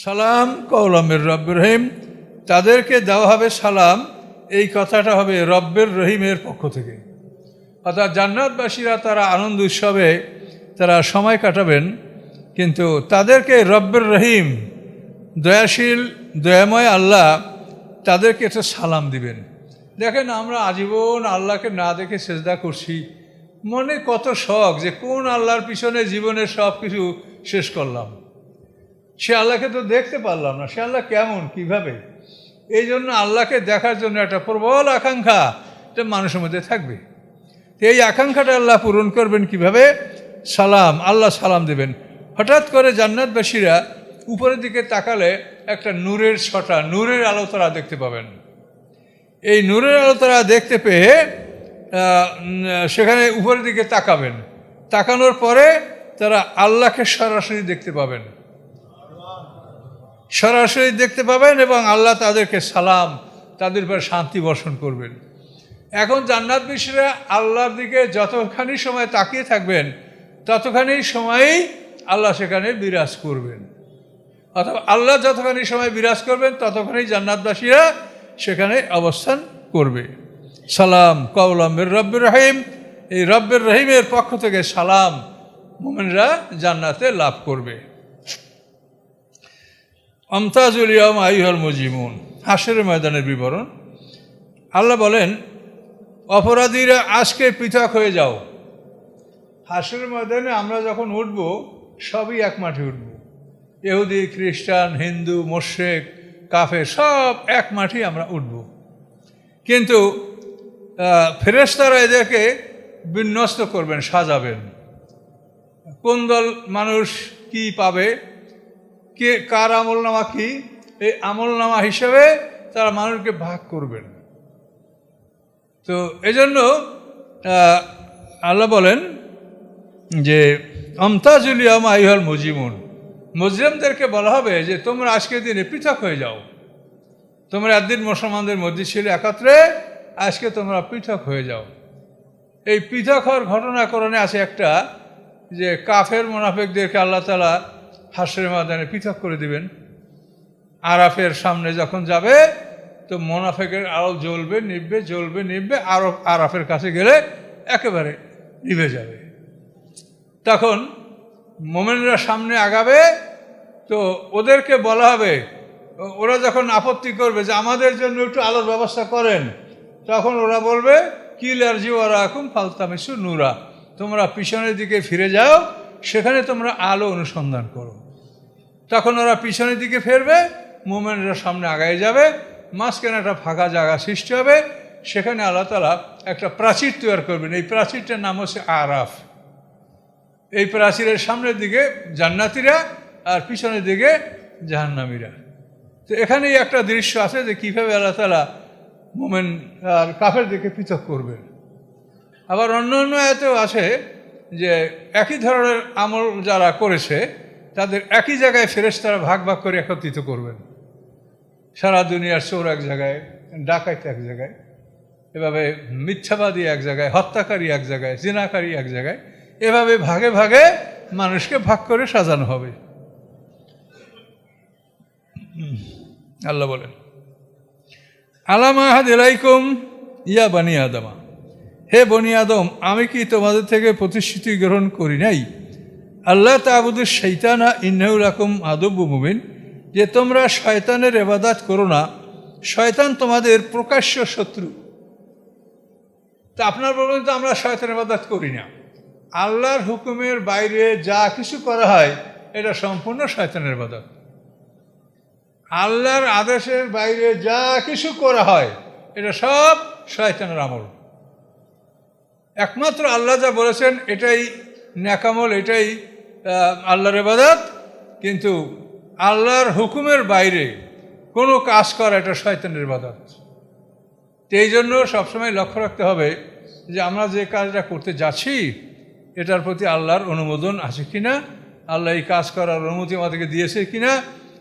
সালাম কওলামের রব্বির রহিম, তাদেরকে দেওয়া হবে সালাম, এই কথাটা হবে রব্বের রহিমের পক্ষ থেকে। অর্থাৎ জান্নাতবাসীরা তারা আনন্দ উৎসবে তারা সময় কাটাবেন, কিন্তু তাদেরকে রব্বের রহিম দয়াশীল দয়াময় আল্লাহ তাদেরকে একটা সালাম দিবেন। দেখেন, আমরা আজীবন আল্লাহকে না দেখে সেজদা করছি, মনে কত শখ যে কোন আল্লাহর পিছনে জীবনের সব কিছু শেষ করলাম। সে আল্লাহকে তো দেখতে পারলাম না, সে আল্লাহ কেমন কিভাবে। এই জন্য আল্লাহকে দেখার জন্য একটা প্রবল আকাঙ্ক্ষা এটা মানুষের মধ্যে থাকবে। এই আকাঙ্ক্ষাটা আল্লাহ পূরণ করবেন কিভাবে? সালাম, আল্লাহ সালাম দেবেন। হঠাৎ করে জান্নাতবাসীরা উপরের দিকে তাকালে একটা নূরের ছটা, নূরের আলো তারা দেখতে পাবেন। এই নূরের আলো তারা দেখতে পেয়ে সেখানে উপরের দিকে তাকাবেন। তাকানোর পরে তারা আল্লাহকে সরাসরি দেখতে পাবেন, সরাসরি দেখতে পাবেন, এবং আল্লাহ তাদেরকে সালাম, তাদের উপর শান্তি বর্ষণ করবেন। এখন জান্নাতবাসীরা আল্লাহর দিকে যতখানি সময় তাকিয়ে থাকবেন ততখানি সময়ই আল্লাহ সেখানে বিরাজ করবেন। অথবা আল্লাহ যতখানি সময় বিরাজ করবেন ততখানি জান্নাতবাসীরা সেখানে অবস্থান করবে। সালাম কওলামের রব্বির রহিম, এই রব্বের রহিমের পক্ষ থেকে সালাম মুমিনরা জান্নাতে লাভ করবে। আমতাজুল ইয়াওমা আইয়ুহাল মুজরিমুন, হাশরের ময়দানের বিবরণ। আল্লাহ বলেন, অপরাধীরা আজকে পৃথক হয়ে যাও। হাশরের ময়দানে আমরা যখন উঠব সবই এক মাঠে উঠব। ইহুদি, খ্রিস্টান, হিন্দু, মুশরিক, কাফের সব এক মাঠেই আমরা উঠব। কিন্তু ফেরেশতারা এদেরকে বিন্যস্ত করবেন, সাজাবেন। কোন দল মানুষ কি পাবে, কে কার আমলনামা কি, এই আমলনামা হিসেবে তারা মানুষকে ভাগ করবেন। তো এজন্য আল্লাহ বলেন যে আমতাজুল ইয়াওমা আইয়ুহাল মুজরিমুন, মুজরিমদেরকে বলা হবে যে তোমরা আজকের দিনে পৃথক হয়ে যাও। তোমরা একদিন মুসলমানদের মধ্যে ছিলে একত্রে, আজকে তোমরা পৃথক হয়ে যাও। এই পৃথক হওয়ার ঘটনাক্রমে আছে একটা, যে কাফের মুনাফিকদেরকে আল্লাহ তাআলা হাশরের ময়দানে পৃথক করে দিবেন। আরাফের সামনে যখন যাবে তো মুনাফিকের আলো জ্বলবে নিভবে, জ্বলবে নিভবে, আরো আরাফের কাছে গেলে একেবারে নিভে যাবে। তখন মুমিনরা সামনে আগাবে, তো ওদেরকে বলা হবে, ওরা যখন আপত্তি করবে যে আমাদের জন্য একটু আলোর ব্যবস্থা করেন, তখন ওরা বলবে কিল আরজি ওয়ারাকুম ফালতামিসু নূরা, তোমরা পিছনের দিকে ফিরে যাও, সেখানে তোমরা আলো অনুসন্ধান করো। তখন ওরা পিছনের দিকে ফিরবে, মুমিনরা সামনে আগায় যাবে, মাঝখানে একটা ফাঁকা জায়গা সৃষ্টি হবে, সেখানে আল্লাহ তাআলা একটা প্রাচীর তৈরি করবেন। এই প্রাচীরটার নাম হচ্ছে আরাফ। এই প্রাচীরের সামনের দিকে জান্নাতীরা আর পিছনের দিকে জাহান্নামীরা। তো এখানেই একটা দৃশ্য আছে যে কীভাবে আল্লাহ তাআলা মুমিন আর কাফের দিকে পৃথক করবেন। আবার অন্য অন্য আয়াতেও আছে যে একই ধরনের আমল যারা করেছে তাদের একই জায়গায় ফেরেশতারা ভাগ ভাগ করে একত্রিত করবেন। সারা দুনিয়ার চোর এক জায়গায়, ডাকাত এক জায়গায়, এভাবে মিথ্যাবাদী এক জায়গায়, হত্যাকারী এক জায়গায়, জিনাকারী এক জায়গায়, এভাবে ভাগে ভাগে মানুষকে ভাগ করে সাজানো হবে। আল্লাহ বলেন, আলামা আহাদ ইলাইকুম ইয়া বানি আদমা, হে বনি আদম, আমি কি তোমাদের থেকে প্রতিশ্রুতি গ্রহণ করি নাই, আল্লাহ তা'বুদু শাইতানা ইন্নাহু লাকুম আদুব্বুম মুবিন, যে তোমরা শয়তানের ইবাদত করো না, শয়তান তোমাদের প্রকাশ্য শত্রু। তা আপনার বলবেন তো আমরা শয়তানের ইবাদত করি না। আল্লাহর হুকুমের বাইরে যা কিছু করা হয় এটা সম্পূর্ণ শয়তানের ইবাদত। আল্লাহর আদেশের বাইরে যা কিছু করা হয় এটা সব শয়তানের আমল। একমাত্র আল্লাহ যা বলেছেন এটাই নেকামল, এটাই আল্লাহর ইবাদত। কিন্তু আল্লাহর হুকুমের বাইরে কোনো কাজ করা এটা শয়তানের ইবাদত। তো এই জন্য সবসময় লক্ষ্য রাখতে হবে যে আমরা যে কাজটা করতে যাচ্ছি এটার প্রতি আল্লাহর অনুমোদন আছে কিনা, আল্লাহ এই কাজ করার অনুমতি আমাদেরকে দিয়েছে কিনা,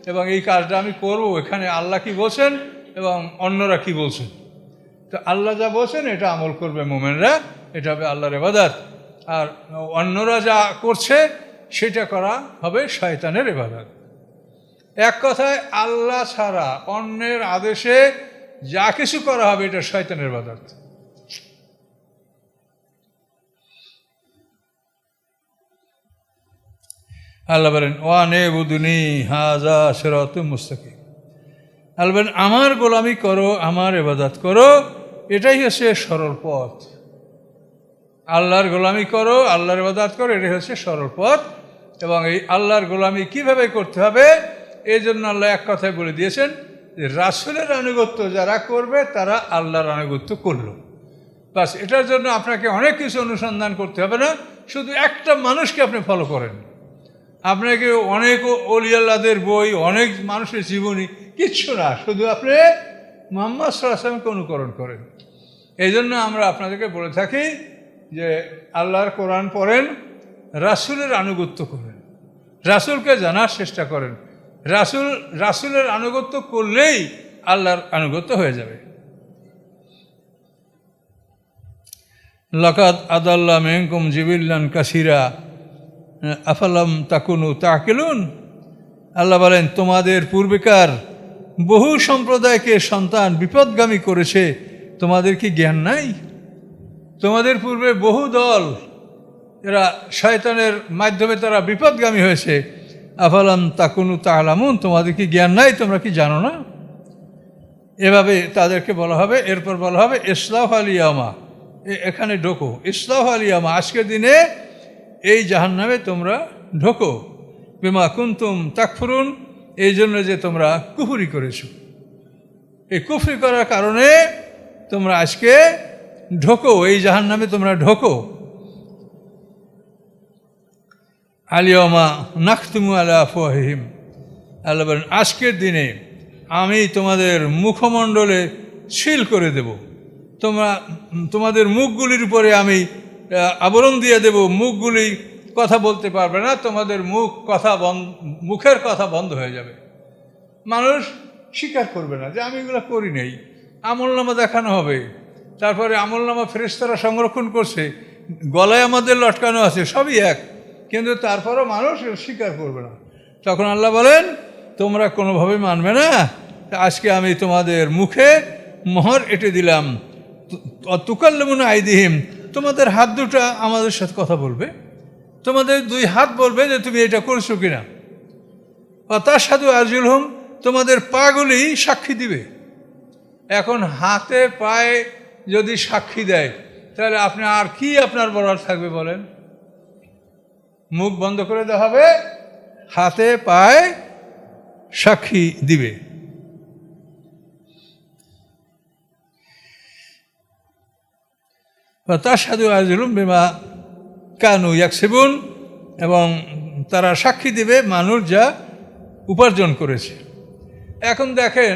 এবং এই কাজটা আমি করব এখানে আল্লাহ কি বলছেন এবং অন্যরা কি বলছেন। তো আল্লাহ যা বলছেন এটা আমল করবে মুমিনরা, এটা হবে আল্লাহর ইবাদত। আর অন্যরা যা করছে সেটা করা হবে শয়তানের ইবাদত। এক কথায় আল্লাহ ছাড়া অন্যের আদেশে যা কিছু করা হবে এটা শয়তানের ইবাদত। আল্লাহ বলেন ওয়ানেবুদুনি হাযা সিরাতুম মুস্তাকিম। আল্লাহ বলেন আমার গোলামি করো, আমার ইবাদত করো, এটাই হচ্ছে সরল পথ। আল্লাহর গোলামি করো, আল্লাহর ইবাদত করো, এটাই হচ্ছে সরল পথ। এবং এই আল্লাহর গোলামি কিভাবে করতে হবে এই জন্য আল্লাহ এক কথায় বলে দিয়েছেন যে রাসূলের আনুগত্য যারা করবে তারা আল্লাহর আনুগত্য করলো। বাস, এটার জন্য আপনাকে অনেক কিছু অনুসন্ধান করতে হবে না, শুধু একটা মানুষকে আপনি ফলো করেন। আপনাকে অনেক ওলি আল্লাহদের বই, অনেক মানুষের জীবনী, কিচ্ছু না, শুধু আপনি মুহাম্মদ সাল্লাল্লাহু আলাইহি ওয়াসাল্লামকে অনুকরণ করেন। এই জন্য আমরা আপনাদেরকে বলে থাকি যে আল্লাহর কোরআন পড়েন, রাসূলের আনুগত্য করেন, রাসূলকে জানার চেষ্টা করেন। রাসূলের আনুগত্য করলেই আল্লাহর আনুগত্য হয়ে যাবে। লাকাদ আদাল্লা মিনকুম জিবিল্লান কাসীরা আফালাম তাকুনু তাকিলুন। আল্লাহ বলেন তোমাদের পূর্বেকার বহু সম্প্রদায়কে সন্তান বিপদগামী করেছে, তোমাদের কি জ্ঞান নাই? তোমাদের পূর্বে বহু দল এরা শয়তানের মাধ্যমে তারা বিপদগামী হয়েছে। আফালাম তাকুনু তা'লামুন, তোমাদের কি জ্ঞান নাই, তোমরা কি জানো না? এভাবে তাদেরকে বলা হবে। এরপর বলা হবে ইসলাহ আলিয়ামা, এখানে ঢোকো, ইসলাহ আলিয়ামা, আজকের দিনে এই জাহান্নামে তোমরা ঢোকো। বিমা কুনতুম তাকফুরুন, এই জন্য যে তোমরা কুফরি করেছো, এই কুফরি করার কারণে তোমরা আজকে ঢোকো, এই জাহান্নামে তোমরা ঢোকো। আলিয়ামা নাখতুমু আলা আফওয়াহিহিম, আল্লাহ বলেন আজকের দিনে আমি তোমাদের মুখমণ্ডলে সিল করে দেব। তোমাদের মুখগুলির উপরে আমি আবরণ দিয়ে দেব, মুখগুলি কথা বলতে পারবে না, তোমাদের মুখের কথা বন্ধ হয়ে যাবে। মানুষ স্বীকার করবে না যে আমি এগুলো করি নাই। আমলনামা দেখানো হবে, তারপরে আমলনামা ফেরেশতারা সংরক্ষণ করছে, গলায় আমাদের লটকানো আছে, সবই এক, কিন্তু তারপরও মানুষ স্বীকার করবে না। তখন আল্লাহ বলেন তোমরা কোনোভাবে মানবে না, আজকে আমি তোমাদের মুখে মোহর এঁটে দিলাম। তুকাল্লিমুনা আইদিহিম, তোমাদের হাত দুটো আমাদের সাথে কথা বলবে, তোমাদের দুই হাত বলবে যে তুমি এটা করছো কিনা। তাশহাদু আরজুলহুম, তোমাদের পাগুলি সাক্ষী দিবে। এখন হাতে পায়ে যদি সাক্ষী দেয় তাহলে আপনি আর কি আপনার বলার থাকবে বলেন? মুখ বন্ধ করে দেওয়া হবে, হাতে পায়ে সাক্ষী দিবে। তাশহাদু আরজুলুহুম বিমা কানু ইয়াকসিবুন, এবং তারা সাক্ষী দিবে মানুষ যা উপার্জন করেছে। এখন দেখেন,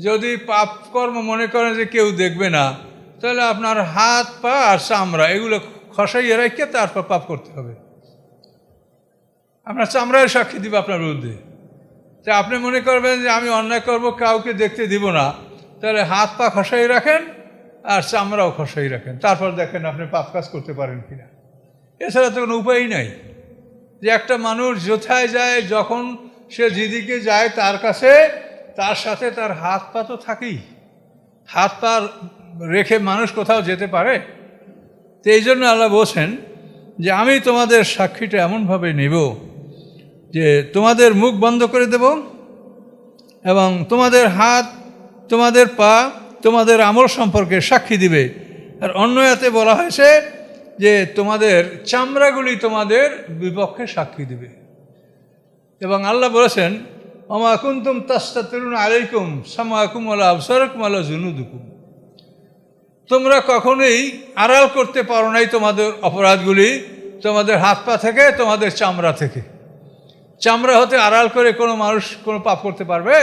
যদি পাপকর্ম মনে করেন যে কেউ দেখবে না, তাহলে আপনার হাত পা আর চামড়া এগুলো খসাইয়ে রেখে তারপর পাপ করতে হবে। আপনার চামড়ায় সাক্ষী দিবে আপনার বিরুদ্ধে। তা আপনি মনে করবেন যে আমি অন্যায় করব, কাউকে দেখতে দিব না, তাহলে হাত পা খসাই রাখেন আর চামড়াও খসাই রাখেন, তারপর দেখেন আপনি পাপ কাজ করতে পারেন কিনা। এছাড়া তো কোনো উপায়ই নাই। যে একটা মানুষ যথায় যায়, যখন সে যেদিকে যায় তার কাছে, তার সাথে তার হাত পা তো থাকেই। হাত পা রেখে মানুষ কোথাও যেতে পারে? তো এই জন্য আল্লাহ বলছেন যে আমি তোমাদের সাক্ষীটা এমনভাবে নেব যে তোমাদের মুখ বন্ধ করে দেব, এবং তোমাদের হাত, তোমাদের পা, তোমাদের আমল সম্পর্কে সাক্ষী দিবে। আর অন্য আয়াতে বলা হয়েছে যে তোমাদের চামড়াগুলি তোমাদের বিপক্ষে সাক্ষী দিবে। এবং আল্লাহ বলেছেন ওমা কুনতুম তাস্তাতিরুনা আলাইকুম সামাকুম ওয়ালা আবসারকুম ওয়ালা জুনুদুকুম, তোমরা কখনোই আড়াল করতে পারো নাই তোমাদের অপরাধগুলি তোমাদের হাত পা থেকে, তোমাদের চামড়া থেকে। চামড়া হতে আড়াল করে কোনো মানুষ কোনো পাপ করতে পারবে?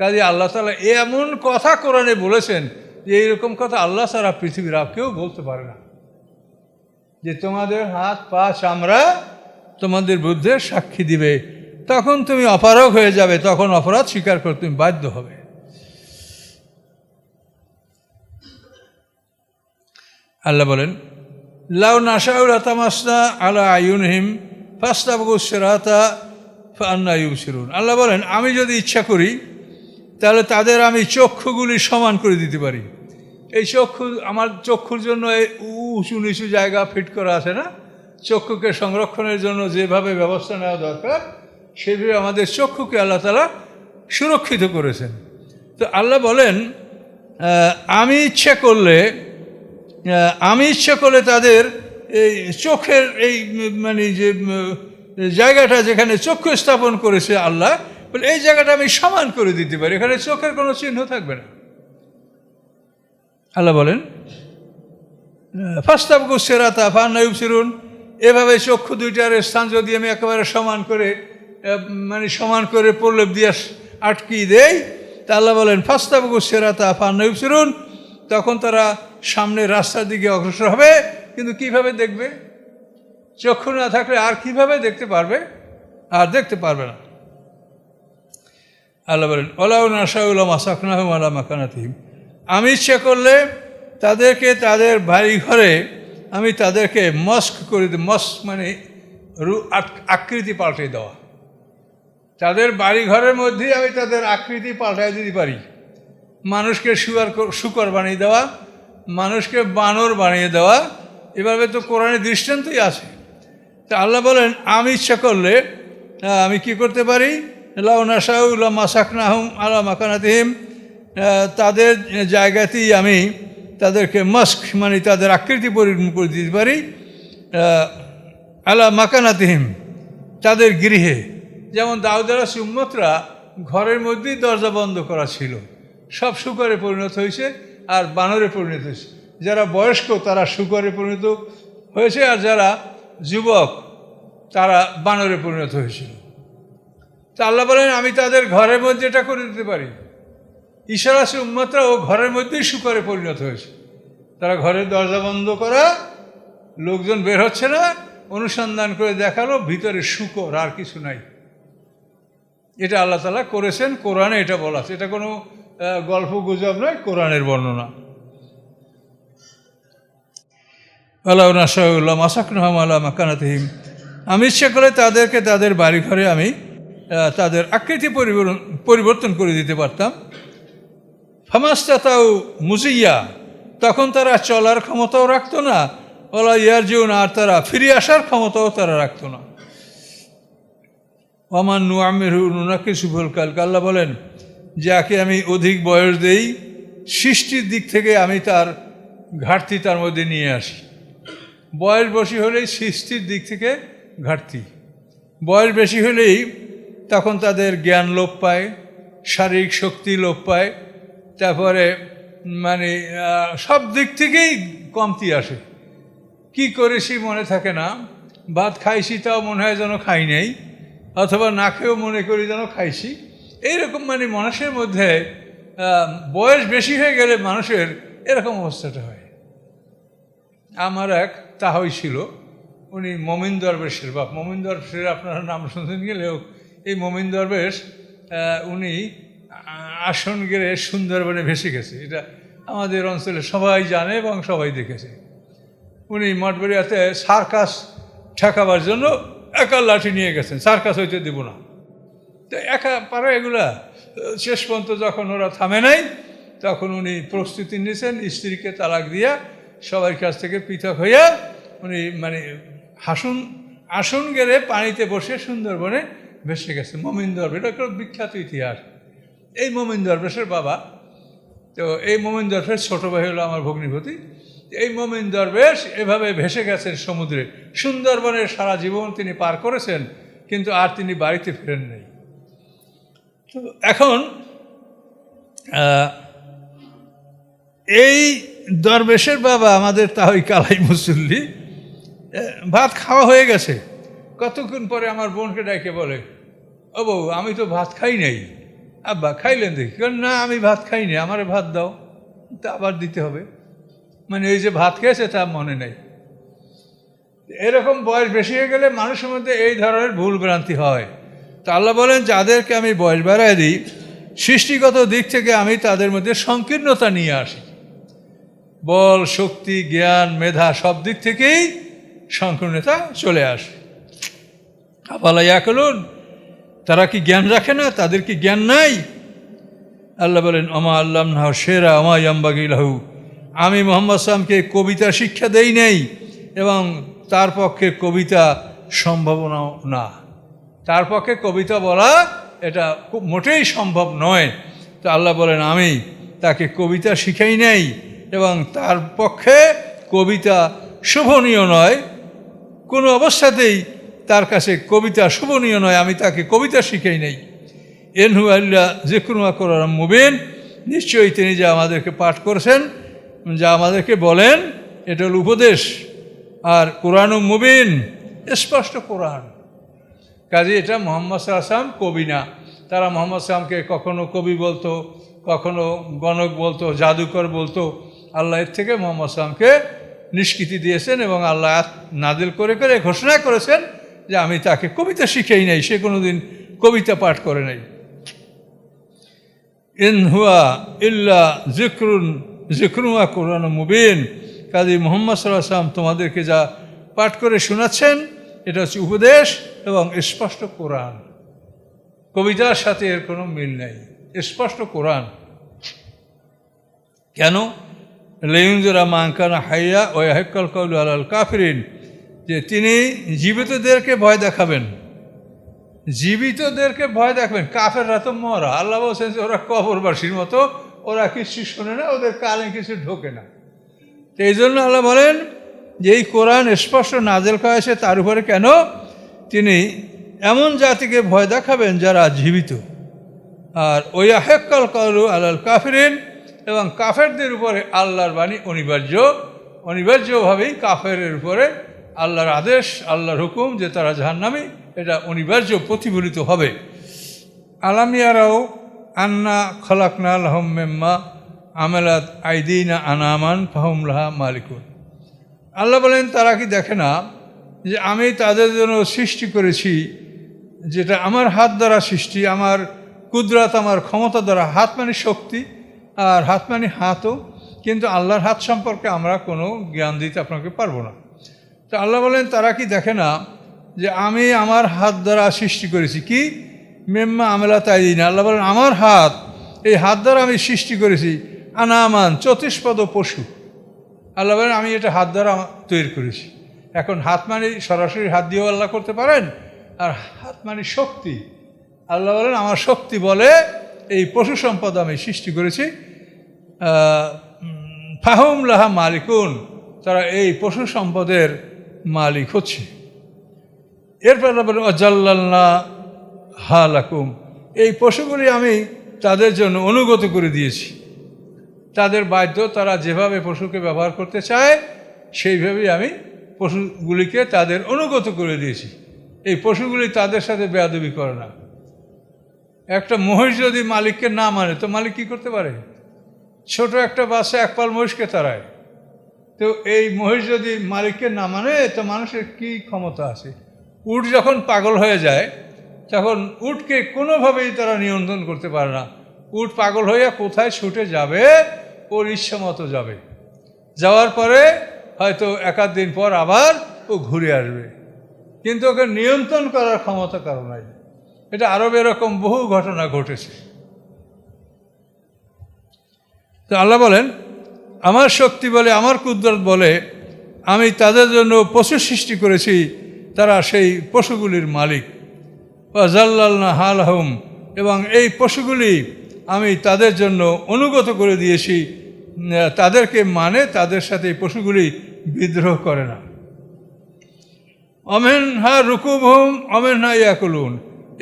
কাজে আল্লাহ তাআলা এমন কথা কোরআনে বলেছেন যে এইরকম কথা আল্লাহ ছাড়া পৃথিবীর আর কেউ বলতে পারে না, যে তোমাদের হাত পা চামড়া তোমাদের বিরুদ্ধে সাক্ষী দিবে। তখন তুমি অপারগ হয়ে যাবে, তখন অপরাধ স্বীকার করতে তুমি বাধ্য হবে। আল্লাহ বলেন লাউ নাশাউ লাতামাসনা আলা আয়ুনহিম ফাস্তাবগু সিরাতা ফান্না ইউবসিরুন। আল্লাহ বলেন আমি যদি ইচ্ছা করি তাহলে তাদের আমি চক্ষুগুলি সমান করে দিতে পারি। এই চক্ষু, আমার চক্ষুর জন্য এই উঁচু নিচু জায়গা ফিট করা আছে না, চক্ষুকে সংরক্ষণের জন্য যেভাবে ব্যবস্থা নেওয়া দরকার সেভাবে আমাদের চক্ষুকে আল্লাহ তাআলা সুরক্ষিত করেছেন। তো আল্লাহ বলেন আমি ইচ্ছা করলে তাদের এই চোখের এই মানে যে জায়গাটা যেখানে চক্ষু স্থাপন করেছে আল্লাহ বলে এই জায়গাটা আমি সমান করে দিতে পারি, এখানে চোখের কোনো চিহ্ন থাকবে না। আল্লাহ বলেন ফাস্তাবকু সিরাতা ফান্না ইউবসিরুন, এভাবে চক্ষু দুইটার স্থান যদি আমি একেবারে সমান করে প্রলেপ দিয়ে আটকিয়ে দেই, তা আল্লাহ বলেন ফাস্তাবকু সিরাতা ফান্না ইউবসিরুন, তখন তারা সামনের রাস্তার দিকে অগ্রসর হবে, কিন্তু কিভাবে দেখবে? চক্ষু না থাকলে আর কিভাবে দেখতে পারবে? আর দেখতে পারবে না। আল্লাহ বলেন ওয়ালাউ নাশাউ লামাসাকনাহুম আলা মাকানাতিহিম, আমি ইচ্ছা করলে তাদেরকে তাদের বাড়ি ঘরে আমি তাদেরকে মস্ক করে দিই। মস্ক মানে আকৃতি পাল্টে দেওয়া। তাদের বাড়ি ঘরের মধ্যেই আমি তাদের আকৃতি পাল্টাই দিতে পারি। মানুষকে শুকর বানিয়ে দেওয়া, মানুষকে বানর বানিয়ে দেওয়া, এভাবে তো কোরআনের দৃষ্টান্তই আছে। তা আল্লাহ বলেন আমি ইচ্ছা করলে আমি কি করতে পারি, লাউ নাশাউ লামাসাকনাহুম আলা মাকানাতিহিম, তাদের জায়গাতেই আমি তাদেরকে মস্ক মানে তাদের আকৃতি পরিবর্তন করে দিতে পারি, আলা মাকানাতিহিম তাদের গৃহে। যেমন দাউদ আলাইহিস উম্মতরা ঘরের মধ্যেই দরজা বন্ধ করা ছিল, সব শুকরে পরিণত হয়েছে আর বানরে পরিণত হয়েছে। যারা বয়স্ক তারা শুকরে পরিণত হয়েছে, আর যারা যুবক তারা বানরে পরিণত হয়েছিল। তা আল্লাহ বলেন আমি তাদের ঘরের মধ্যে এটা করে দিতে পারি। ঈসা আলাইহিস উম্মতরা ও ঘরের মধ্যেই শুকরে পরিণত হয়েছে। তারা ঘরের দরজা বন্ধ করা, লোকজন বের হচ্ছে না, অনুসন্ধান করে দেখালো ভিতরে শুকর আর কিছু নাই। এটা আল্লাহ তাআলা করেছেন, কোরআনে এটা বলা আছে, এটা কোনো গল্প গুজব নয়, কোরআনের বর্ণনা। ওয়ালাউ নাশাউ লামাসাকনাহুম আলা মাকানাতিহিম, আমি ইচ্ছা করে তাদেরকে তাদের বাড়ি ঘরে আমি তাদের আকৃতি পরিবর্তন করে দিতে পারতাম। ফামাস্তাতাউ মুজিয়া, তখন তারা চলার ক্ষমতাও রাখতো না, ওয়ালা ইয়ারজিউন, আর তারা ফিরে আসার ক্ষমতাও তারা রাখতো না। ওয়ামান নুআম্মিরহু নুনাক্কিসহু ফিল খালক, আল্লাহ বলেন যাকে আমি অধিক বয়স দেই সৃষ্টির দিক থেকে আমি তার ঘাটতি তার মধ্যে নিয়ে আসি। বয়স বেশি হলেই সৃষ্টির দিক থেকে ঘাটতি, বয়স বেশি হলেই তখন তাদের জ্ঞান লোপ পায়, শারীরিক শক্তি লোপ পায়, তারপরে মানে সব দিক থেকেই কমতি আসে। কি করেছি মনে থাকে না, ভাত খাইছি তাও মনে হয় যেন খাই নাই, অথবা না খেয়েও মনে করি যেন খাইছি। এইরকম মানে মানুষের মধ্যে বয়স বেশি হয়ে গেলে মানুষের এরকম অবস্থাটা হয়। আমার এক তাহই ছিল, উনি মমিন দরবেশের বাপ। মমিন দরবেশের আপনারা নাম শুনতে গেলেও এই মমিন দরবেশ উনি আসন গেড়ে সুন্দরবনে ভেসে গেছে, এটা আমাদের অঞ্চলে সবাই জানে এবং সবাই দেখেছে। উনি মঠবাড়িয়াতে সার্কাস ঠেকাবার জন্য একা লাঠি নিয়ে গেছেন, সার্কাস হইতে দেব না। তো একা পারে এগুলা। শেষ পর্যন্ত যখন ওরা থামে নাই তখন উনি প্রস্তুতি নিয়েছেন, স্ত্রীকে তালাক দিয়া সবার কাছ থেকে পৃথক হইয়া উনি মানে আসন গেড়ে পানিতে বসে সুন্দরবনে ভেসে গেছে। মমিন দরবেশ, এটা একটা বিখ্যাত ইতিহাস। এই মমিন দরবেশের বাবা, তো এই মমিন দরবেশ ছোটো ভাই হলো আমার ভগ্নিপতি। এই মমিন দরবেশ এভাবে ভেসে গেছেন সমুদ্রে, সুন্দরবনের সারা জীবন তিনি পার করেছেন, কিন্তু আর তিনি বাড়িতে ফিরেন নাই। তো এখন এই দরবেশের বাবা আমাদের তাহই কালাই মুসল্লি, ভাত খাওয়া হয়ে গেছে, কতক্ষণ পরে আমার বোনকে ডাকে বলে, ও বউ আমি তো ভাত খাই নাই। আব্বা খাইলেন দেখি, কারণ না আমি ভাত খাইনি, আমার ভাত দাও। তা আবার দিতে হবে, মানে এই যে ভাত খেয়েছে তা মনে নেই। এরকম বয়স বেশি হয়ে গেলে মানুষের মধ্যে এই ধরনের ভুল ভ্রান্তি হয়। তা আল্লাহ বলেন যাদেরকে আমি বয়স বাড়ায় দিই সৃষ্টিগত দিক থেকে আমি তাদের মধ্যে সংকীর্ণতা নিয়ে আসি। বল, শক্তি, জ্ঞান, মেধা সব দিক থেকেই সংকীর্ণতা চলে আসে। আফালা ইয়াকুলুন, তারা কি জ্ঞান রাখে না? তাদের কি জ্ঞান নাই? আল্লাহ বলেন আমা আল্লাম নাহ শেরা আমা ইয়াম্বাগি লাহু, আমি মুহাম্মদ সাল্লামকে কবিতা শিক্ষা দেই নাই এবং তার পক্ষে কবিতা সম্ভাবনাও না। তার পক্ষে কবিতা বলা এটা খুব মোটেই সম্ভব নয়। তো আল্লাহ বলেন আমি তাকে কবিতা শিখাই নাই এবং তার পক্ষে কবিতা শোভনীয় নয়, কোনো অবস্থাতেই তার কাছে কবিতা শোভনীয় নয়, আমি তাকে কবিতা শিখাই নাই। এনহু আল্লাহ যিকরুন কোরআন মুবিন, নিশ্চয়ই তিনি যা আমাদেরকে পাঠ করেছেন, যা আমাদেরকে বলেন, এটা হল উপদেশ। আর কোরআন মুবিন, স্পষ্ট কোরআন। কাজে এটা মুহাম্মদ সাল্লাল্লাহু আলাইহি ওয়াসাল্লাম কবি না। তারা মুহাম্মদ সাল্লামকে কখনো কবি বলতো, কখনো গণক বলতো, জাদুকর বলতো। আল্লাহ এর থেকে মুহাম্মদ সাল্লামকে নিষ্কৃতি দিয়েছেন এবং আল্লাহ নাজিল করে করে ঘোষণা করেছেন যে আমি তাকে কবিতা শিখাই নাই, সে কোনোদিন কবিতা পাঠ করে নাই। ইন হুয়া ইল্লা যিকরুন ওয়া কোরআন মুবিন, কাজী মুহাম্মদ সাল্লাল্লাহু আলাইহি ওয়াসাল্লাম তোমাদেরকে যা পাঠ করে শোনাচ্ছেন এটা হচ্ছে উপদেশ এবং স্পষ্ট কোরআন। কবিতার সাথে এর কোনো মিল নেই, স্পষ্ট কোরআন। কেন? লিউনজিরা মান কানা হাইয়া ওয়া ইয়াহিক্কাল কাউলু আলাল কাফিরিন, যে তিনি জীবিতদেরকে ভয় দেখাবেন, জীবিতদেরকে ভয় দেখাবেন। কাফেররা তো মরা, আল্লাহ বলছেন যে ওরা কবরবাসীর মতো, ওরা কিছু শোনে না, ওদের কানে কিছু ঢোকে না। তো এই জন্য আল্লাহ বলেন যে এই কোরআন স্পষ্ট নাজেল করা হয়েছে তার উপরে। কেন? তিনি এমন জাতিকে ভয় দেখাবেন যারা জীবিত। আর ওই ইয়াহিক্কাল কাউলু আলাল কাফিরিন, এবং কাফেরদের উপরে আল্লাহর বাণী অনিবার্যভাবেই কাফেরের উপরে আল্লাহর আদেশ, আল্লাহর হুকুম যে তারা জাহান্নামী, এটা অনিবার্য প্রতিফলিত হবে। আলাম ইয়ারাও আন্না খলাকনা লাহুম মিম্মা আমালাত আইদিনা আনামান ফাহুম লাহা মালিকুন। আল্লাহ বলেন তারা কি দেখে না যে আমি তাদের জন্য সৃষ্টি করেছি যেটা আমার হাত দ্বারা সৃষ্টি, আমার কুদরত, আমার ক্ষমতা দ্বারা। হাত মানে শক্তি আর হাত মানে হাতও, কিন্তু আল্লাহর হাত সম্পর্কে আমরা কোনো জ্ঞান দিতে আপনাকে পারবো না। তো আল্লাহ বলেন তারা কি দেখে না যে আমি আমার হাত দ্বারা সৃষ্টি করেছি কি মেম্মা আমেলা তাই দিন। আল্লাহ বলেন আমার হাত, এই হাত দ্বারা আমি সৃষ্টি করেছি আনামান চতুষ্পদ পশু। আল্লাহ বলেন আমি এটা হাত দ্বারা তৈরি করেছি। এখন হাত মানে সরাসরি হাত দিয়েও আল্লাহ করতে পারেন, আর হাত মানে শক্তি। আল্লাহ বলেন আমার শক্তি বলে এই পশু সম্পদ আমি সৃষ্টি করেছি। ফাহুম লাহা মালিকুন, তারা এই পশু সম্পদের মালিক হচ্ছে। এরপর আল্লাহ বলেন অজাল্লালনা হালাকুম, এই পশুগুলি আমি তাদের জন্য অনুগত করে দিয়েছি। তাদের বাধ্য, তারা যেভাবে পশুকে ব্যবহার করতে চায় সেইভাবেই আমি পশুগুলিকে তাদের অনুগত করে দিয়েছি। এই পশুগুলি তাদের সাথে বেয়াদবি করে না। একটা মহিষ যদি মালিককে না মানে তো মালিক কী করতে পারে? ছোট একটা বাচ্চা একপাল মহিষকে তাড়ায়। তো এই মহিষ যদি মালিককে না মানে তো মানুষের কি ক্ষমতা আছে? উট যখন পাগল হয়ে যায় তখন উটকে কোনোভাবেই তারা নিয়ন্ত্রণ করতে পারে না। উট পাগল হয়ে কোথায় ছুটে যাবে, ওর ইচ্ছা মতো যাবে। যাওয়ার পরে হয়তো একাধ দিন পর আবার ও ঘুরে আসবে, কিন্তু ওকে নিয়ন্ত্রণ করার ক্ষমতা কারো নাই। এটা আরবে এরকম বহু ঘটনা ঘটেছে। তো আল্লাহ বলেন আমার শক্তি বলে, আমার কুদরত বলে আমি তাদের জন্য পশু সৃষ্টি করেছি, তারা সেই পশুগুলির মালিক। ওয়াজাল্লালনা হালাহুম, এবং এই পশুগুলি আমি তাদের জন্য অনুগত করে দিয়েছি। তাদেরকে মানে তাদের সাথে এই পশুগুলি বিদ্রোহ করে না। অমেনহা রুকুবহুম অমেনহা ইয়াকুলুন,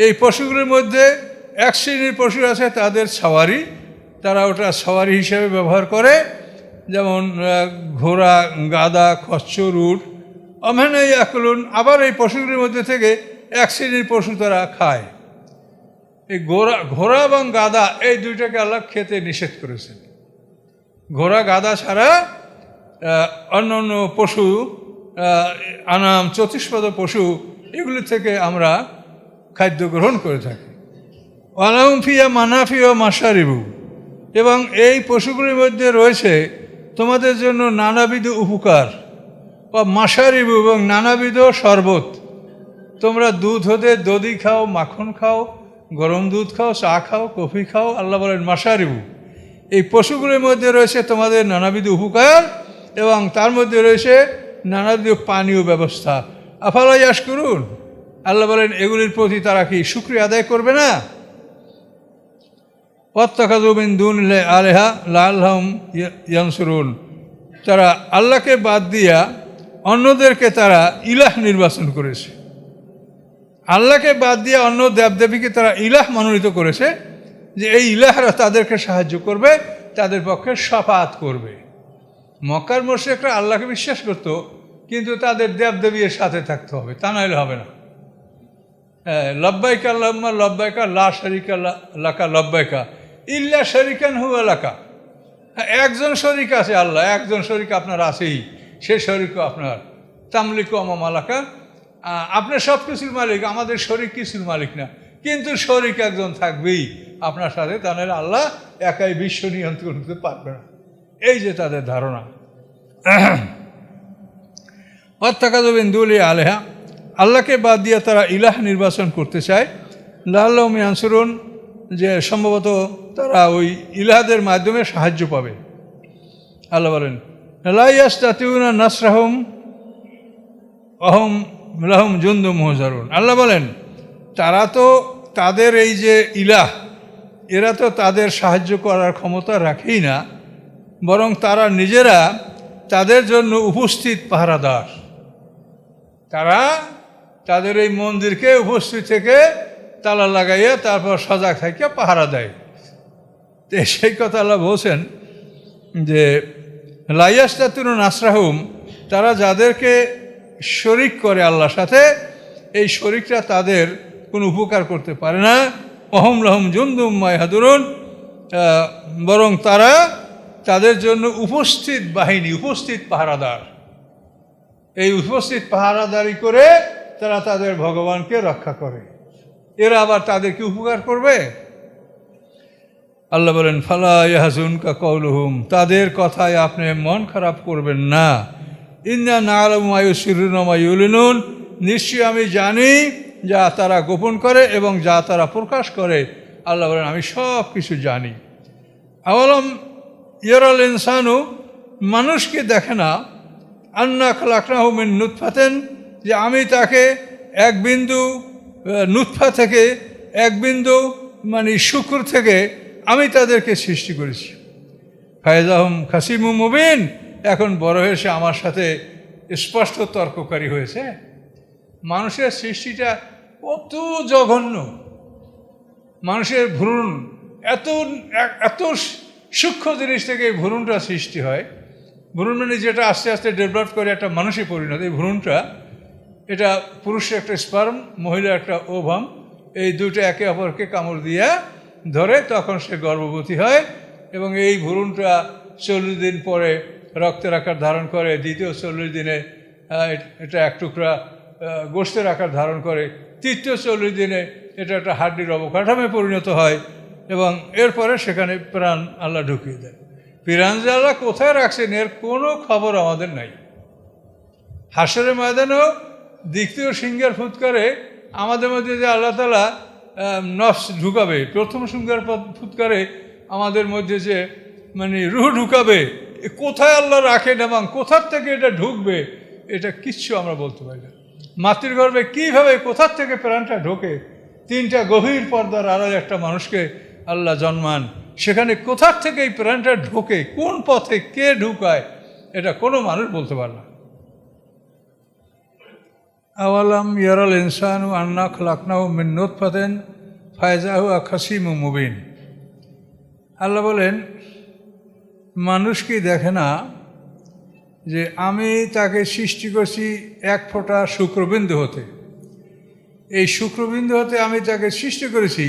এই পশুগুলির মধ্যে এক শ্রেণীর পশু আছে তাদের সওয়ারি, তারা ওটা সওয়ারি হিসেবে ব্যবহার করে, যেমন ঘোড়া, গাধা, খচ্চর, উট। অমেনহা ইয়াকুলুন, আবার এই পশুগুলির মধ্যে থেকে এক শ্রেণীর পশু তারা খায়। এই ঘোড়া এবং গাধা এই দুইটাকে আল্লাহ খেতে নিষেধ করেছেন। ঘোড়া গাধা ছাড়া অন্য অন্য পশু, আনাম চতুষ্পদ পশু, এগুলি থেকে আমরা খাদ্য গ্রহণ করে থাকি। ওয়ালাহুম ফিহা মানাফিউ ওয়া মাশারিবু, এবং এই পশুগুলির মধ্যে রয়েছে তোমাদের জন্য নানাবিধ উপকার। বা মাশারিবু, এবং নানাবিধ শরবত। তোমরা দুধ হতে দধি খাও, মাখন খাও, গরম দুধ খাও, চা খাও, কফি খাও। আল্লাহ বলেন মাশারিবু, এই পশুগুলির মধ্যে রয়েছে তোমাদের নানাবিধ উপকার এবং তার মধ্যে রয়েছে নানাবিধ পানীয় ব্যবস্থা। আফালা ইয়াশকুরুন, আল্লাহ বলেন এগুলির প্রতি তারা কি শুকরিয়া আদায় করবে না? ওয়াত্তাখাযু মিন দুনিল্লাহি আলিহা লাআল্লাহুম ইয়ানসুরুন, তারা আল্লাহকে বাদ দিয়া অন্যদেরকে তারা ইলাহ নির্বাচন করেছে। আল্লাহকে বাদ দিয়ে অন্য দেবদেবীকে তারা ইলাহ মনোনীত করেছে যে এই ইলাহরা তাদেরকে সাহায্য করবে, তাদের পক্ষে শাফাত করবে। মক্কার মুশরিকরা আল্লাহকে বিশ্বাস করত, কিন্তু তাদের দেবদেবীর সাথে থাকতে হবে, তা নাহলে হবে না। লব্বাইকা আল্লাহুম্মা লব্বাইকা লা শারিকা লাকা লব্বাইকা ইল্লা শারিকান হুয়া লাকা। একজন শরিক আছে, আল্লাহ একজন শরিক আপনার আছেই, সে শরিকও আপনার। তামলিকু আমা মালাকা, আপনার সব কিছুর মালিক, আমাদের শরিক কিছুর মালিক না, কিন্তু শরিক একজন থাকবেই আপনার সাথে, তা নাহলে আল্লাহ একাই বিশ্ব নিয়ন্ত্রণ করতে পারবে না। এই যে তাদের ধারণা। ওয়াত্তাখাযু মিন দুনিল্লাহি আলিহা, আল্লাহকে বাদ দিয়ে তারা ইলাহ নির্বাচন করতে চায়। লাআল্লাহুম ইয়ানসুরুন, যে সম্ভবত তারা ওই ইলাহদের মাধ্যমে সাহায্য পাবে। আল্লাহ বলেন লা ইয়াস্তাতিউনা নাসরাহুম ওয়াহুম লাহুম জুনদুম মুহজারুন। আল্লাহ বলেন তারা তো তাদের এই যে ইলাহ, এরা তো তাদের সাহায্য করার ক্ষমতা রাখেই না, বরং তারা নিজেরা তাদের জন্য উপস্থিত পাহারাদার। তারা তাদের এই মন্দিরকে উপস্থিত থেকে তালা লাগাইয়া তারপর সজাগ থাকিয়া পাহারা দেয়। তো সেই কথা আল্লাহ বলছেন যে লা ইয়াস্তাতিউনা নাসরাহুম, তারা যাদেরকে শরিক করে আল্লাহর সাথে, এই শরিকরা তাদের কোনো উপকার করতে পারে না। ওয়াহুম লাহুম জুনদুম মুহজারুন, বরং তারা তাদের জন্য উপস্থিত বাহিনী, উপস্থিত পাহারাদার। এই উপস্থিত পাহারাদারি করে তারা তাদের ভগবানকে রক্ষা করে। এরা আবার তাদেরকে উপকার করবে। আল্লাহ বলেন ফালা ইয়াহজুনকা কওলুহুম, তাদের কথায় আপনি মন খারাপ করবেন না। ইন্না না'লামু মা ইউসিররুনা ওয়া মা ইউলিনুন, নিশ্চয়ই আমি জানি যা তারা গোপন করে এবং যা তারা প্রকাশ করে। আল্লাহ বলেন আমি সব কিছু জানি। আওয়ালাম ইয়ারাল ইনসানু, মানুষকে দেখে না, আন্না খালাকনাহু মিন নুতফাতিন, যে আমি তাকে এক বিন্দু নুতফা থেকে, এক বিন্দু মানে শুক্র থেকে আমি তাদেরকে সৃষ্টি করেছি। ফায়জাহুম খাসিমুম মুবিন, এখন বড় হয়েছে আমার সাথে স্পষ্ট তর্ককারী হয়েছে। মানুষের সৃষ্টিটা কত জঘন্য, মানুষের ভ্রূণ এত এত সূক্ষ্ম জিনিস থেকে এই ভ্রূণটা সৃষ্টি হয়। ভ্রূণ মানে যেটা আস্তে আস্তে ডেভেলপ করে একটা মানুষে পরিণত। এই ভ্রূণটা, এটা পুরুষের একটা স্পার্ম, মহিলার একটা ওভাম, এই দুটো একে অপরকে কামড় দিয়া ধরে, তখন সে গর্ভবতী হয় এবং এই ভ্রূণটা 40 দিন পরে রক্তের আকার ধারণ করে, দ্বিতীয় 40 দিনে এটা এক টুকরা গোশতের আকার ধারণ করে, তৃতীয় 40 দিনে এটা একটা হাড্ডির অবকাঠামোয় পরিণত হয় এবং এরপরে সেখানে প্রাণ আল্লাহ ঢুকিয়ে দেয়। প্রাণ যে আল্লাহ কোথায় রাখছেন এর কোনো খবর আমাদের নাই। হাসরের ময়দানেও দ্বিতীয় সিংহের ফুৎকারে আমাদের মধ্যে যে আল্লাহ তাআলা নফস ঢুকাবে, প্রথম সিংহের ফুৎকারে আমাদের মধ্যে যে মানে রুহ ঢুকাবে, কোথায় আল্লাহ রাখেন এবং কোথার থেকে এটা ঢুকবে এটা কিচ্ছু আমরা বলতে পারি না। মাতৃগর্ভে কীভাবে কোথার থেকে প্রাণটা ঢোকে, 3টা গভীর পর্দার আড়ালে একটা মানুষকে আল্লাহ জন্মান, সেখানে কোথার থেকে এই প্রাণটা ঢোকে, কোন পথে কে ঢুকায়, এটা কোনো মানুষ বলতে পারে না। আওয়ালাম ইয়ারাল ইনসানু আন্না খালাকনাহু মিন নুতফাতিন ফায়জাহু খাসিমুম মুবিন। আল্লাহ বলেন মানুষ কি দেখে না যে আমি তাকে সৃষ্টি করছি এক ফোঁটা শুক্রবিন্দু হতে। এই শুক্রবিন্দু হতে আমি তাকে সৃষ্টি করেছি,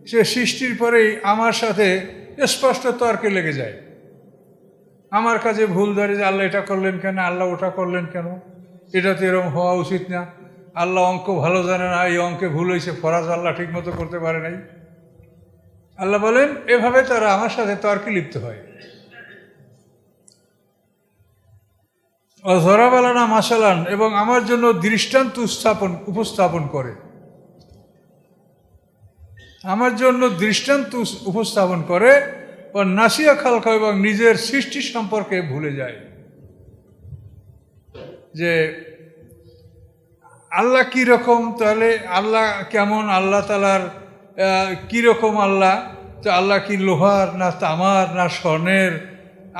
সে সৃষ্টির পরেই আমার সাথে স্পষ্ট তর্কে লেগে যায়। আমার কাছে ভুল ধরে যে আল্লাহ এটা করলেন কেন, আল্লাহ ওটা করলেন কেন, এটা তো এরকম হওয়া উচিত না, আল্লাহ অঙ্ক ভালো জানে না, এই অঙ্কে ভুল হয়েছে, ফরাজ আল্লাহ ঠিক মতো করতে পারে নাই। আল্লাহ বলেন এভাবে তারা আমার সাথে তর্কে লিপ্ত হয়। অজরাবালানা মাসালান, এবং আমার জন্য দৃষ্টান্ত উপস্থাপন করে, আমার জন্য দৃষ্টান্ত উপস্থাপন করে। ও নাসিয়া খালকা, এবং নিজের সৃষ্টি সম্পর্কে ভুলে যায় যে আল্লাহ কীরকম, তাহলে আল্লাহ কেমন, আল্লাহ তালার কীরকম আল্লাহ, তো আল্লাহ কি লোহার না তামার না স্বর্ণের,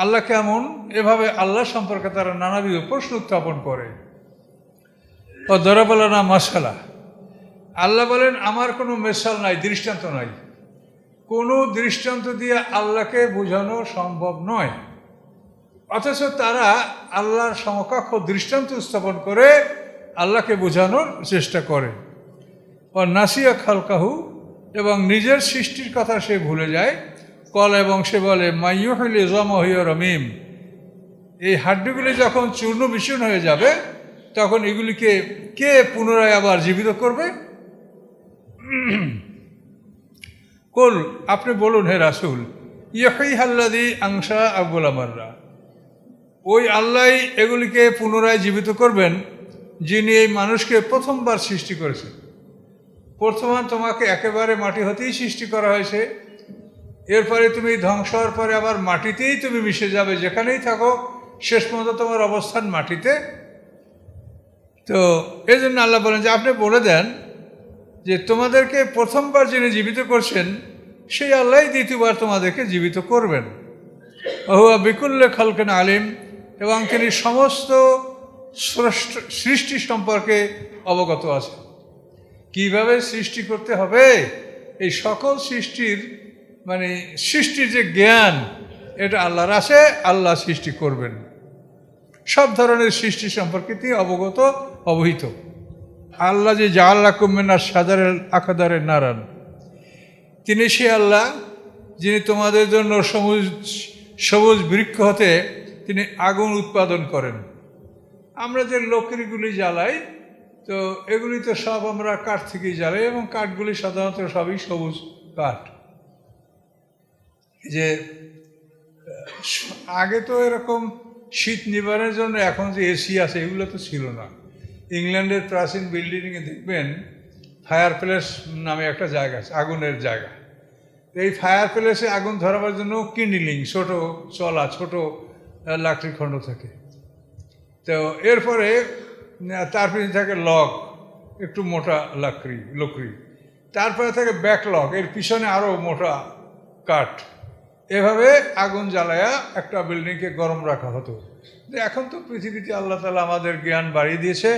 আল্লাহ কেমন, এভাবে আল্লাহ সম্পর্কে তারা নানাবিধ প্রশ্ন উত্থাপন করে। ও দরাবালানা মাসালা, আল্লাহ বলেন আমার কোনো মেসাল নাই, দৃষ্টান্ত নাই, কোনো দৃষ্টান্ত দিয়ে আল্লাহকে বোঝানো সম্ভব নয়। অথচ তারা আল্লাহর সমকক্ষ দৃষ্টান্ত স্থাপন করে আল্লাহকে বোঝানোর চেষ্টা করে। ও নাসিয়া খালকাহু, এবং নিজের সৃষ্টির কথা সে ভুলে যায়। কল, এবং সে বলে মাইয়ু হইলে জমা হইয়া রমিম, এই হাড্ডিগুলি যখন চূর্ণ বিচূর্ণ হয়ে যাবে তখন এগুলিকে কে পুনরায় আবার জীবিত করবে? কুল, আপনি বলুন হে রাসূল, ইয়হিহাল্লাযী আনশা আউয়াল মাররা, ওই আল্লাহ এগুলিকে পুনরায় জীবিত করবেন যিনি এই মানুষকে প্রথমবার সৃষ্টি করেছেন। প্রথমে তোমাকে একেবারে মাটি হতেই সৃষ্টি করা হয়েছে, এরপরে তুমি ধ্বংস হওয়ার পরে আবার মাটিতেই তুমি মিশে যাবে, যেখানেই থাকো শেষ পর্যন্ত তোমার অবস্থান মাটিতে। তো এই জন্য আল্লাহ বলেন যে আপনি বলে দেন যে তোমাদেরকে প্রথমবার যিনি জীবিত করছেন সেই আল্লাহ দ্বিতীয়বার তোমাদেরকে জীবিত করবেন। হুয়া বিকুল্লে খালকিন আলিম, এবং তিনি সমস্ত সৃষ্টি সম্পর্কে অবগত আছেন। কিভাবে সৃষ্টি করতে হবে, এই সকল সৃষ্টির সৃষ্টির যে জ্ঞান এটা আল্লাহর আছে, আল্লাহ সৃষ্টি করবেন। সব ধরনের সৃষ্টি সম্পর্কে তিনি অবহিত। আল্লাহ যে জাআলাকুম মিনাশ শাজারিল আকদারের নারান, তিনি সে আল্লাহ যিনি তোমাদের জন্য সবুজ বৃক্ষ হতে তিনি আগুন উৎপাদন করেন। আমরা যে লকড়িগুলি জ্বালাই, তো এগুলি তো সব আমরা কাঠ থেকেই জ্বালাই, এবং কাঠগুলি সাধারণত সবই সবুজ কাঠ। যে আগে তো এরকম শীত নিবারণের জন্য এখন যে এসি আছে এগুলো তো ছিল না। ইংল্যান্ডের প্রাচীন বিল্ডিংয়ে দেখবেন ফায়ার প্লেস নামে একটা জায়গা আছে, আগুনের জায়গা। এই ফায়ার প্লেসে আগুন ধরাবার জন্য কিন্ডিলিং, ছোট লাকড়ি খণ্ড থাকে। তো এরপরে তার পিছনে থাকে লগ, একটু মোটা লকড়ি, তারপরে থাকে ব্যাকলগ, এর পিছনে আরও মোটা কাঠ। এভাবে আগুন জ্বালায়া একটা বিল্ডিংকে গরম রাখা হতো। এখন তো পৃথিবীতে আল্লাহ তাআলা আমাদের জ্ঞান বাড়িয়ে দিয়েছে,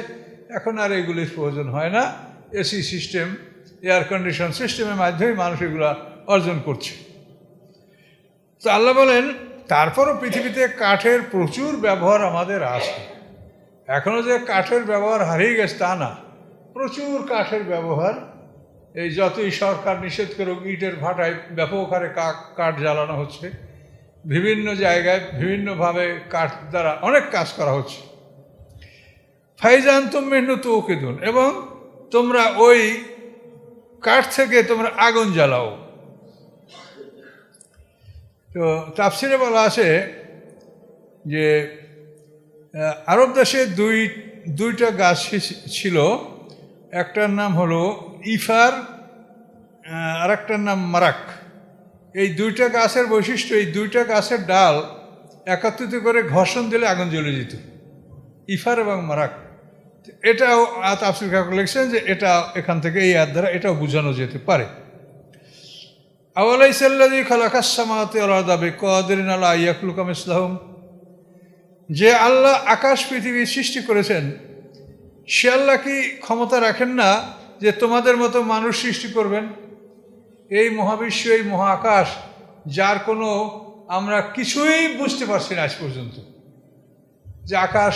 এখন আর এগুলির প্রয়োজন হয় না। এসি সিস্টেম, এয়ার কন্ডিশন সিস্টেমের মাধ্যমে মানুষ এগুলো অর্জন করছে। তো আল্লাহ বলেন তারপরও পৃথিবীতে কাঠের প্রচুর ব্যবহার আমাদের আছে। এখনও যে কাঠের ব্যবহার হারিয়ে গেছে তা না, প্রচুর কাঠের ব্যবহার। এই যতই সরকার নিষেধ করুক, ইটের ভাটায় ব্যাপক হারে কাঠ জ্বালানো হচ্ছে, বিভিন্ন জায়গায় বিভিন্নভাবে কাঠ দ্বারা অনেক কাজ করা হচ্ছে। ফাইজান তুমিন্নু তুকিদুন, এবং তোমরা ওই কাঠ থেকে তোমরা আগুন জ্বালাও। তো তাফসিরে বলা আছে যে আরব দেশে দুইটা গাছ ছিল, একটার নাম হলো ইফার, আর একটার নাম মারাক। এই দুইটা গাছের বৈশিষ্ট্য, এই দুইটা গাছের ডাল একত্রিত করে ঘর্ষণ দিলে আগুন জ্বলে যেত, ইফার এবং মারাক। এটাও তাফসীর কারক লিখছেন যে এটা এখান থেকে এই আয়াত দ্বারা এটাও বোঝানো যেতে পারে। আওয়ালাইসাল্লাযী খালাকাস সামাওয়াতি ওয়াল আরদা বিকাদিরিন আলা আইয়াখলুকা মিসলাহুম, যে আল্লাহ আকাশ পৃথিবী সৃষ্টি করেছেন সে আল্লাহ কি ক্ষমতা রাখেন না যে তোমাদের মতো মানুষ সৃষ্টি করবেন? এই মহাবিশ্ব, এই মহাকাশ, যার কোনো আমরা কিছুই বুঝতে পারছি না আজ পর্যন্ত, যে আকাশ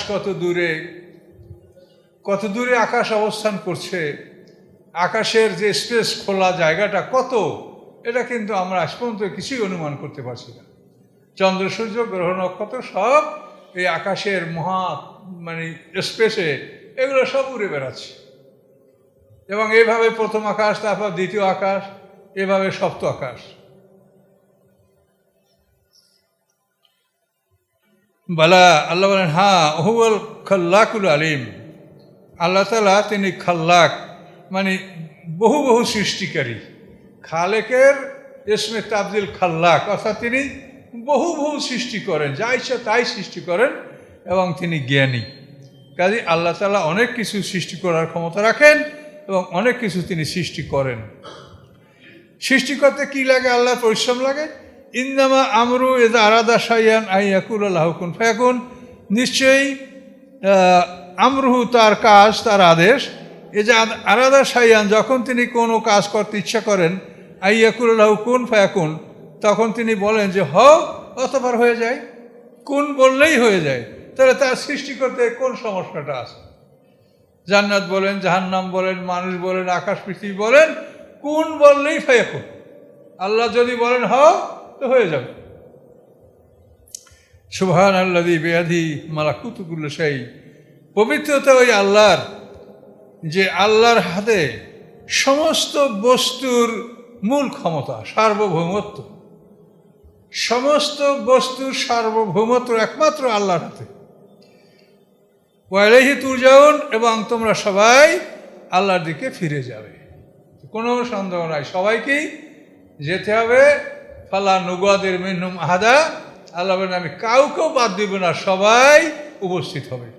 কত দূরে আকাশ অবস্থান করছে, আকাশের যে স্পেস, খোলা জায়গাটা কত, এটা কিন্তু আমরা আজ পর্যন্ত কিছুই অনুমান করতে পারছি না। চন্দ্র, সূর্য, গ্রহ, নক্ষত্র সব এই আকাশের স্পেসে এগুলো সব উড়ে বেড়াচ্ছে, এবং এইভাবে প্রথম আকাশ, তারপর দ্বিতীয় আকাশ, এভাবে সপ্ত আকাশ। বালা, আল্লাহ বলেন হ্যাঁ, হুয়াল খাল্লাকুল আলিম। আল্লাহ তাআলা তিনি খাল্লাক, মানে বহু বহু সৃষ্টিকারী। খালেকের ইসমে তাবদিল খাল্লাক, অর্থাৎ তিনি বহু বহু সৃষ্টি করেন, যা ইচ্ছা তাই সৃষ্টি করেন, এবং তিনি জ্ঞানী। কাজে আল্লাহ তাআলা অনেক কিছু সৃষ্টি করার ক্ষমতা রাখেন এবং অনেক কিছু তিনি সৃষ্টি করেন। সৃষ্টি করতে কী লাগে? আল্লাহর পরিশ্রম লাগে। ইন্নামা আমরু ইযা আরাদা শাইআন আন ইয়াকুলা লাহু কুন ফায়াকুন। নিশ্চয়ই আমরুহু তার কাজ, তার আদেশ। ইযা আরাদা শাইআন, যখন তিনি কোনো কাজ করতে ইচ্ছা করেন, আন ইয়াকুলা লাহু কুন ফায়াকুন, তখন তিনি বলেন যে হও, অতঃপর হয়ে যায়। কুন বললেই হয়ে যায়। তাহলে তার সৃষ্টি করতে কোন সমস্যাটা আছে? জান্নাত বলেন, জাহান্নাম বলেন, মানুষ বলেন, আকাশ পৃথিবী বলেন, কুন বললেই ফায়াকুন। আল্লাহ যদি বলেন হও, তো হয়ে যাবে। সুবহানাল্লাযী বিয়াদিহি মালাকুতু কুল্লি শাই। পবিত্রতা ওই আল্লাহর, যে আল্লাহর হাতে সমস্ত বস্তুর মূল ক্ষমতা, সার্বভৌমত্ব। সমস্ত বস্তুর সার্বভৌমত্ব একমাত্র আল্লাহর হাতে। ওয়া ইলাইহি তুরজাউন, এবং তোমরা সবাই আল্লাহর দিকে ফিরে যাবে, কোনো সন্দেহ নাই। সবাইকেই যেতে হবে। ফালা নুগাদির মিনহুম আহাদা। আল্লাহ বলেন আমি কাউকেও বাদ দিব না, সবাই উপস্থিত হবে।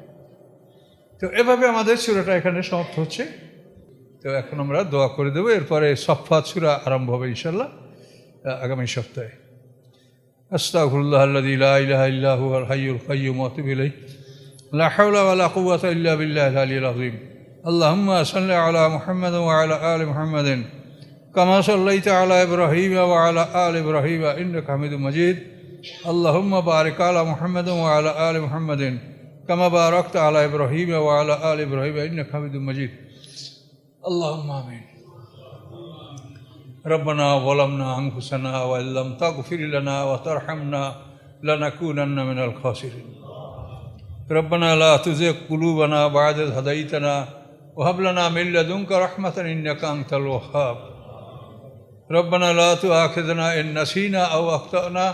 তো এভাবে আমাদের সূরাটা এখানে সমাপ্ত হচ্ছে। তো এখন আমরা দোয়া করে দেবো, এরপরে সফফাত সূরা আরম্ভ হবে ইনশাআল্লাহ আগামী সপ্তাহে। আস্তাগফিরুল্লাহ আল্লাযী লা ইলাহা ইল্লা হুয়াল হাইয়ুল কাইয়্যুম ওয়া আতুবু ইলাইহি। লা হাওলা ওয়া লা কুওয়াতা ইল্লা বিল্লাহিল আলিয়্যিল আযীম। আল্লাহুম্মা সাল্লি আলা মুহাম্মাদ ওয়া আলা আলি মুহাম্মাদিন কামা সাল্লাইতা আলা ইব্রাহিম ওয়া আলা আলি ইব্রাহিম ইন্নাকা হামিদুম মাজিদ। আল্লাহুম্মা বারিক আলা মুহাম্মাদ ওয়া আলা আলি মুহাম্মাদিন কামা বারাকতা আলা ইব্রাহিম ওয়া আলা আলি ইব্রাহিম ইন্নাকা হামিদুম মাজিদ। আল্লাহুম্মা আমিন। ربنا ظلمنا أنفسنا وإن لم تغفر لنا وترحمنا لنكونن من الخاسرين. ربنا لا تزغ قلوبنا بعد إذ هديتنا وهب لنا من لدنك رحمة إنك أنت الوهاب. ربنا لا تؤاخذنا إن نسينا أو أخطأنا.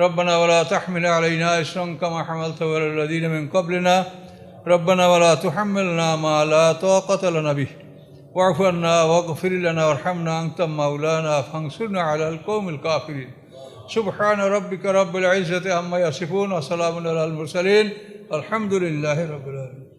ربنا ولا تحمل علينا إصرا كما حملته على الذين من قبلنا. ربنا ولا تحملنا ما لا طاقة لنا به. واعف عنا واغفر لنا وارحمنا أنت مولانا فانصرنا على القوم الكافرين. سبحان ربك رب العزة عما يصفون وسلام على المرسلين والحمد لله رب العالمين.